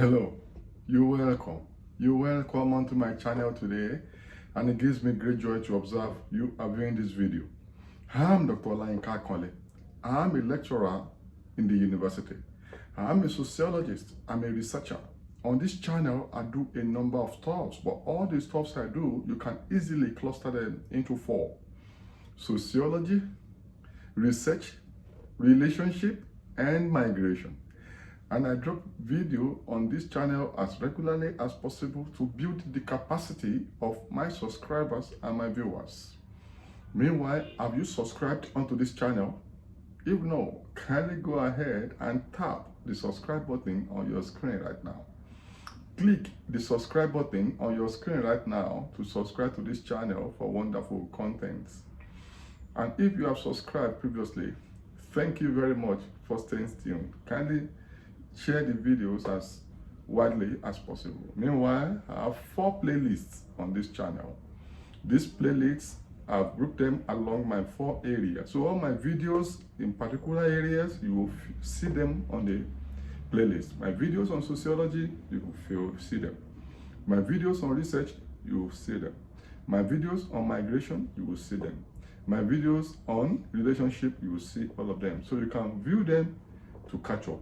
Hello, you're welcome. You're welcome onto my channel today, and it gives me great joy to observe you are viewing this video. I'm Dr. Olayinka Kole. I'm a lecturer in the university. I'm a sociologist. I'm a researcher. On this channel, I do a number of stuffs, but all the stuffs I do, you can easily cluster them into four: sociology, research, relationship, and migration. And I drop video on this channel as regularly as possible to build the capacity of my subscribers and my viewers. Meanwhile, have you subscribed onto this channel? If no, kindly go ahead and tap the subscribe button on your screen right now. Click the subscribe button on your screen right now to subscribe to this channel for wonderful content. And if you have subscribed previously, thank you very much for staying tuned. Kindly share the videos as widely as possible. Meanwhile, I have 4 playlists on this channel. These playlists, I've grouped them along my 4 areas. So all my videos in particular areas, you will see them on the playlist. My videos on sociology, you will see them. My videos on research, you will see them. My videos on migration, you will see them. My videos on relationship, you will see all of them. So you can view them to catch up.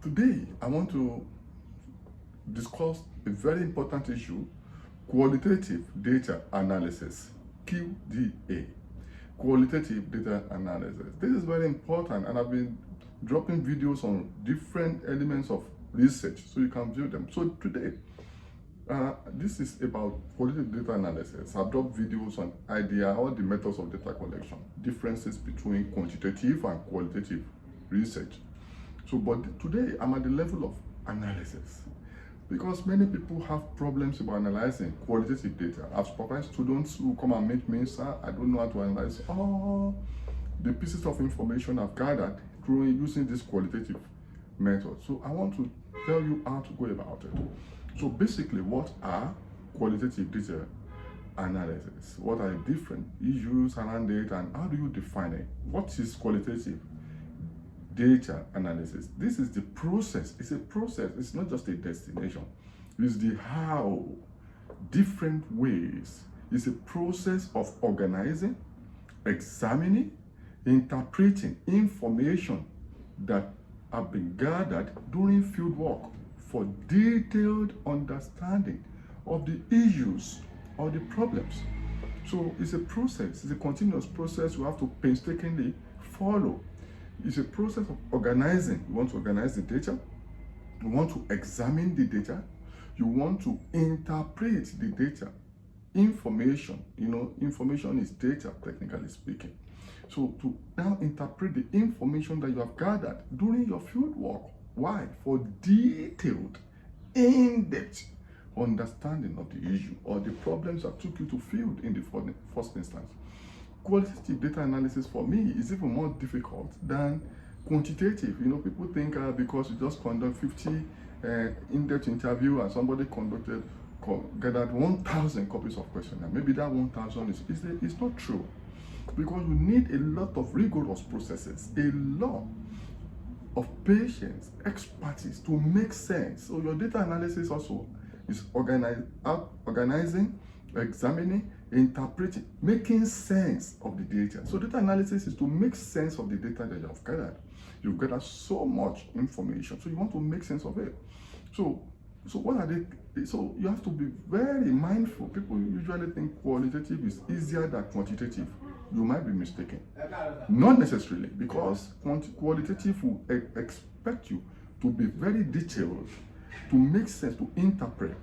Today, I want to discuss a very important issue: qualitative data analysis, QDA. Qualitative data analysis. This is very important, and I've been dropping videos on different elements of research so you can view them. So today, this is about qualitative data analysis. I've dropped videos on idea, all the methods of data collection, differences between quantitative and qualitative research. So, but today I'm at the level of analysis, because many people have problems about analyzing qualitative data. I've supervised students who come and meet me, sir, I don't know how to analyze all the pieces of information I've gathered through using this qualitative method. So I want to tell you how to go about it. So basically, what are qualitative data analysis? What are the different issues around it, and how do you define it? What is qualitative data analysis? This is the process. It's a process. It's not just a destination. It's the how, different ways. It's a process of organizing, examining, interpreting information that have been gathered during field work for detailed understanding of the issues or the problems. So it's a process. It's a continuous process you have to painstakingly follow. It's a process of organizing. You want to organize the data. You want to examine the data. You want to interpret the data. Information, information is data, technically speaking. So to now interpret the information that you have gathered during your field work. Why? For detailed, in-depth understanding of the issue or the problems that took you to field in the first instance. Qualitative data analysis for me is even more difficult than quantitative. People think because you just conduct 50 in-depth interview and somebody gathered 1,000 copies of questionnaire, maybe that 1,000 is not true, because you need a lot of rigorous processes, a lot of patience, expertise to make sense. So your data analysis also is organizing, examining, interpreting, making sense of the data. So data analysis is to make sense of the data that you have gathered. You've gathered so much information, so you want to make sense of it. So what are they? So you have to be very mindful. People usually think qualitative is easier than quantitative. You might be mistaken. Not necessarily, because qualitative will expect you to be very detailed, to make sense, to interpret,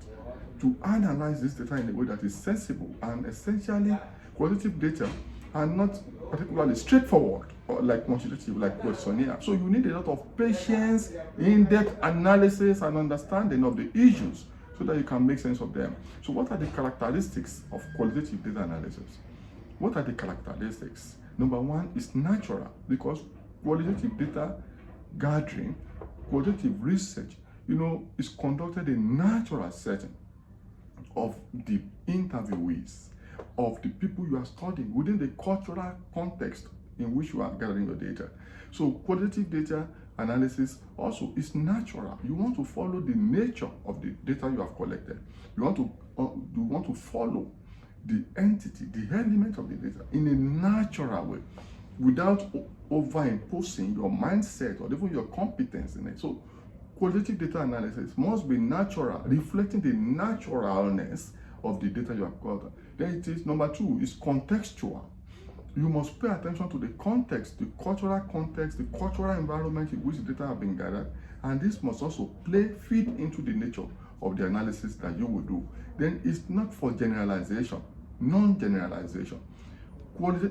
to analyze this data in a way that is sensible, and essentially qualitative data are not particularly straightforward or like quantitative, like questionnaire. So you need a lot of patience, in-depth analysis and understanding of the issues so that you can make sense of them. So what are the characteristics of qualitative data analysis? What are the characteristics? Number one is natural, because qualitative data gathering, qualitative research, is conducted in natural setting of the interviewees, of the people you are studying within the cultural context in which you are gathering your data. So qualitative data analysis also is natural. You want to follow the nature of the data you have collected. You want to follow the entity, the element of the data in a natural way, without overimposing your mindset or even your competence in it. So qualitative data analysis must be natural, reflecting the naturalness of the data you have gathered. Then it is number two, is contextual. You must pay attention to the context, the cultural environment in which the data have been gathered, and this must also feed into the nature of the analysis that you will do. Then it's not for generalization, non-generalization.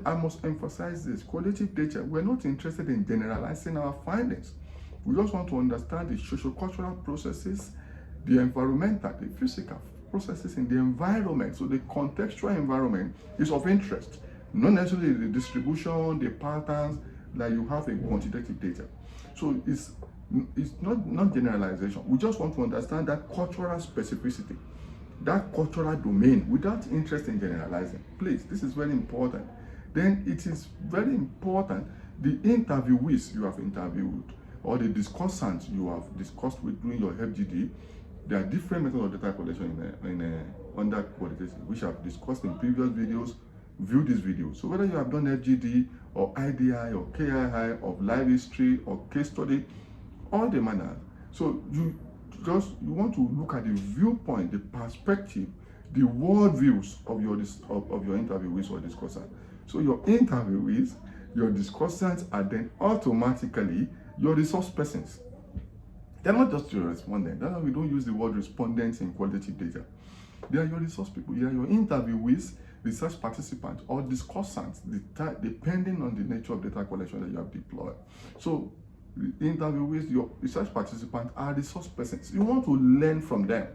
I must emphasize this, qualitative data, we're not interested in generalizing our findings. We just want to understand the socio-cultural processes, the environmental, the physical processes in the environment. So the contextual environment is of interest, not necessarily the distribution, the patterns that you have in quantitative data. So it's not generalization. We just want to understand that cultural specificity, that cultural domain, without interest in generalizing. Please, this is very important. Then it is very important, the interviewees you have interviewed or the discussants you have discussed with during your FGD. There are different methods of data collection under qualitative, which I've discussed in previous videos. View this video. So whether you have done FGD or IDI or KII or live history or case study, all the manners. So you want to look at the viewpoint, the perspective, the world views of your interviewees or discussants. So your interviewees, your discussants are then automatically your resource persons. They're not just your respondents. That's why we don't use the word respondents in qualitative data. They are your resource people. They are your interviewees, research participants, or discussants, depending on the nature of data collection that you have deployed. So interviewees, your research participants are resource persons. You want to learn from them.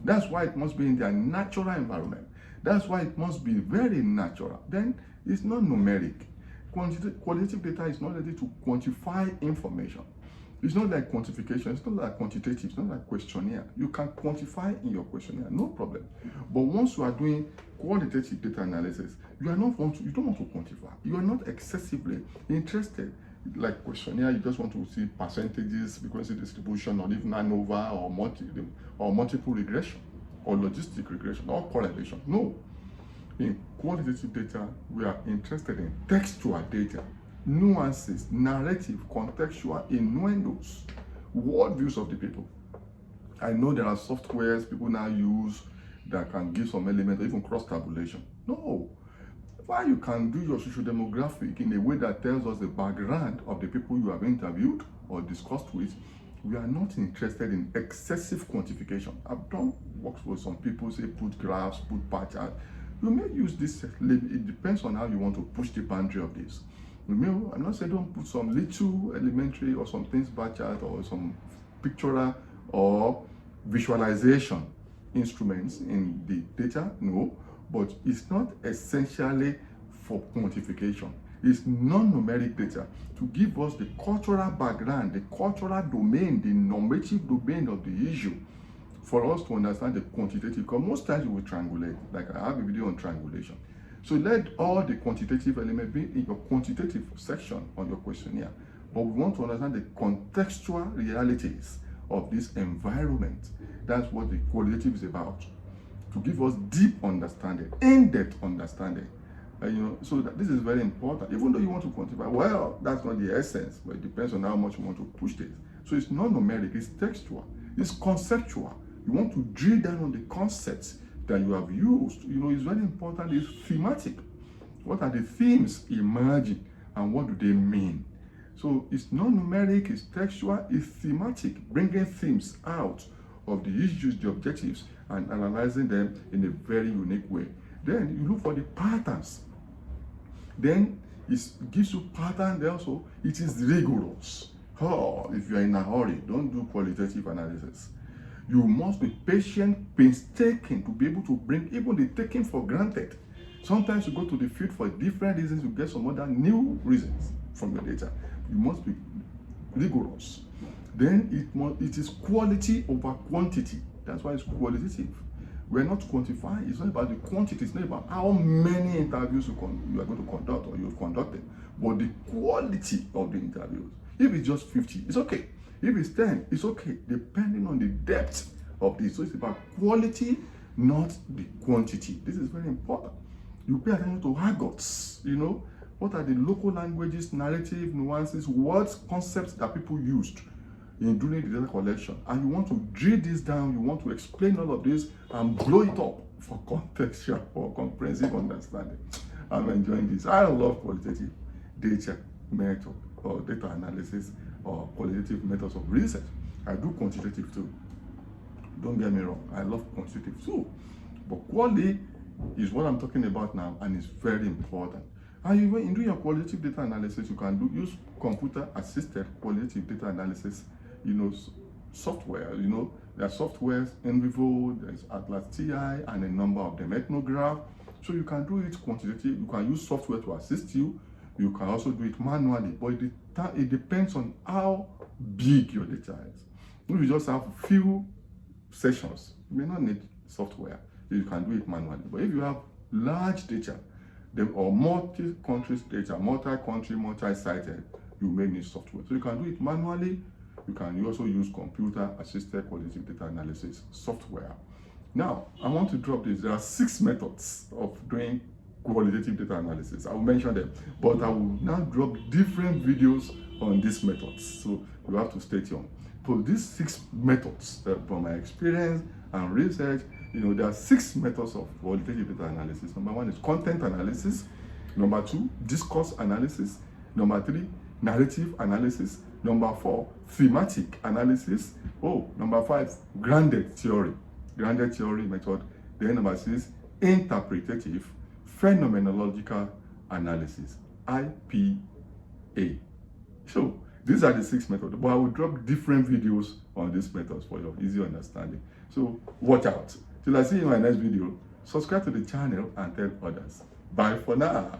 That's why it must be in their natural environment. That's why it must be very natural. Then it's not numeric. Qualitative data is not ready to quantify information. It's not like quantification, it's not like quantitative, it's not like questionnaire. You can quantify in your questionnaire, no problem. But once you are doing qualitative data analysis, you don't want to quantify. You are not excessively interested. Like questionnaire, you just want to see percentages, frequency distribution, or even ANOVA or multiple regression, or logistic regression, or correlation. No. In qualitative data, we are interested in textual data, nuances, narrative, contextual innuendos, worldviews of the people. I know there are softwares people now use that can give some element or even cross-tabulation. No. While you can do your social demographic in a way that tells us the background of the people you have interviewed or discussed with, we are not interested in excessive quantification. I've done works with some people, say put graphs, put bar charts. You may use this, it depends on how you want to push the boundary of this. I'm not saying don't put some little elementary or some things bar chart or some pictorial or visualization instruments in the data, no, but it's not essentially for quantification. It's non-numeric data to give us the cultural background, the cultural domain, the normative domain of the issue, for us to understand the quantitative, because most times you will triangulate, like I have a video on triangulation. So let all the quantitative elements be in your quantitative section on your questionnaire. But we want to understand the contextual realities of this environment. That's what the qualitative is about. To give us deep understanding, in-depth understanding. So this is very important. Even though you want to quantify, well, that's not the essence, but it depends on how much you want to push this. So it's not numeric, it's textual, it's conceptual. You want to drill down on the concepts that you have used. It's very important, it's thematic. What are the themes emerging and what do they mean? So it's not numeric, it's textual, it's thematic, bringing themes out of the issues, the objectives, and analyzing them in a very unique way. Then you look for the patterns. Then it gives you patterns also. It is rigorous. If you are in a hurry, don't do qualitative analysis. You must be patient, painstaking to be able to bring even the taking for granted. Sometimes you go to the field for different reasons, you get some other new reasons from your data. You must be rigorous. Then it is quality over quantity. That's why it's qualitative. We're not quantifying. It's not about the quantity. It's not about how many interviews you are going to conduct or you've conducted, but the quality of the interviews. If it's just 50, it's okay. If it's 10, it's okay, depending on the depth of this. So it's about quality, not the quantity. This is very important. You pay attention to argots, what are the local languages, narrative, nuances, words, concepts that people used in doing the data collection. And you want to drill this down, you want to explain all of this and blow it up for contextual or comprehensive understanding. I'm enjoying this. I love qualitative data method or data analysis or qualitative methods of research. I do quantitative too. Don't get me wrong, I love quantitative too. But quality is what I'm talking about now, and it's very important. And even in doing your qualitative data analysis, you can use computer-assisted qualitative data analysis, software. There are softwares, NVivo, there's Atlas TI, and a number of them, Ethnograph. So you can do it quantitative. You can use software to assist you. You can also do it manually, but it depends on how big your data is. If you just have few sessions, you may not need software. You can do it manually. But if you have large data, or multi-country data, multi-country, multi-sited, you may need software. So you can do it manually. You can also use computer-assisted qualitative data analysis software. Now, I want to drop this. There are 6 methods of doing qualitative data analysis. I will mention them, but I will now drop different videos on these methods. So you have to stay tuned. For these 6 methods, from my experience and research, there are 6 methods of qualitative data analysis. Number 1 is content analysis. Number 2, discourse analysis. Number 3, narrative analysis. Number 4, thematic analysis. Number 5, grounded theory method. Then number 6, interpretative phenomenological analysis, IPA. So these are the 6 methods, but I will drop different videos on these methods for your easy understanding. So watch out. Till I see you in my next video, subscribe to the channel and tell others. Bye for now.